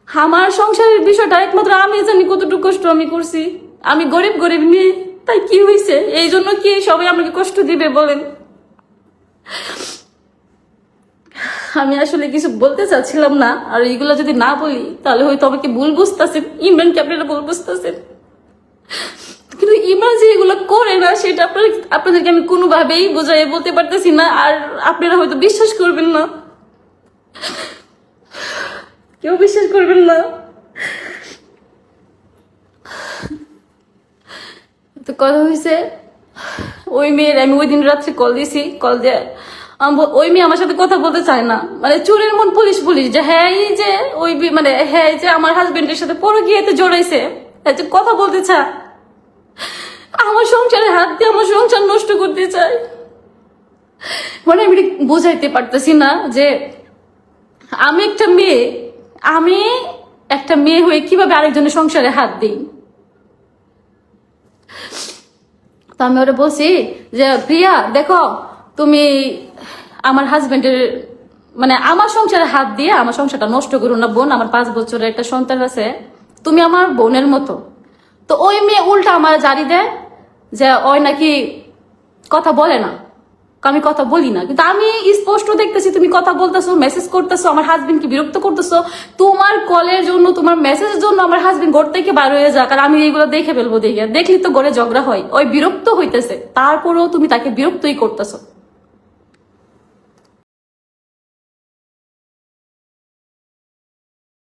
আমার সংসারের বিষয়টা একমাত্র আমি জানি কতটুকু কষ্ট আমি করছি। আমি গরিব গরিব মেয়ে, তাই কি হয়েছে? এই জন্য কি সবাই আমাকে কষ্ট দিবে বলেন? আমি আসলে কিছু বলতে চাচ্ছিলাম না, আর এইগুলো যদি না বলি তাহলে হয়তো আমাকে ভুল বুঝতেছেন, ইমরানকে আপনারা ভুল বুঝতেছেন। কিন্তু ইমরান যে এগুলো করে না সেটা আপনাদেরকে আমি কোনোভাবেই বোঝাই বলতে পারতেছি না, আর আপনারা হয়তো বিশ্বাস করবেন না, কেউ বিশ্বাস করবেন না। তো কথা হয়েছে, ওই মেয়ের আমি ওই দিন রাত্রে কল দিয়েছি, কল দিয়ে ওই মেয়ে আমার সাথে কথা বলতে চায় না, মানে চোরের মন পুলিশ পুলিশ, যে হ্যাঁ এই যে ওই মানে হ্যাঁ এই যে আমার হাজবেন্ডের সাথে পরকীয়াতে জড়াইছে, কথা বলতে চায়, আমার সংসারে হাত দিয়ে আমার সংসার নষ্ট করতে চায়। মানে আমি বোঝাইতে পারতেছি না যে আমি একটা মেয়ে হয়ে কিভাবে আরেকজনের সংসারে হাত দিই। তো আমি ওরা বলছি যে প্রিয়া দেখো, তুমি আমার হাজবেন্ডের মানে আমার সংসারে হাত দিয়ে আমার সংসারটা নষ্ট করো না বোন, আমার 5 বছরের একটা সন্তান আছে, তুমি আমার বোনের মতো। তো ওই মেয়ে উল্টা আমার জারি দেয় যে ওই নাকি কথা বলে না, আমি কথা বলি না, কিন্তু আমি স্পষ্ট দেখতেছি তুমি কথা বলতেছো, মেসেজ করতেছো, আমার হাজবেন্ডকে বিরক্ত করতেছো। তোমার কলের জন্য, তোমার মেসেজের জন্য আমার হাজবেন্ড ঘর থেকে বার হয়ে যাক, আর আমি এইগুলো দেখে ফেলবো, দেখলি তো ঘরে ঝগড়া হয়, ওই বিরক্ত হইতেছে, তারপরেও তুমি তাকে বিরক্তই করতেছো।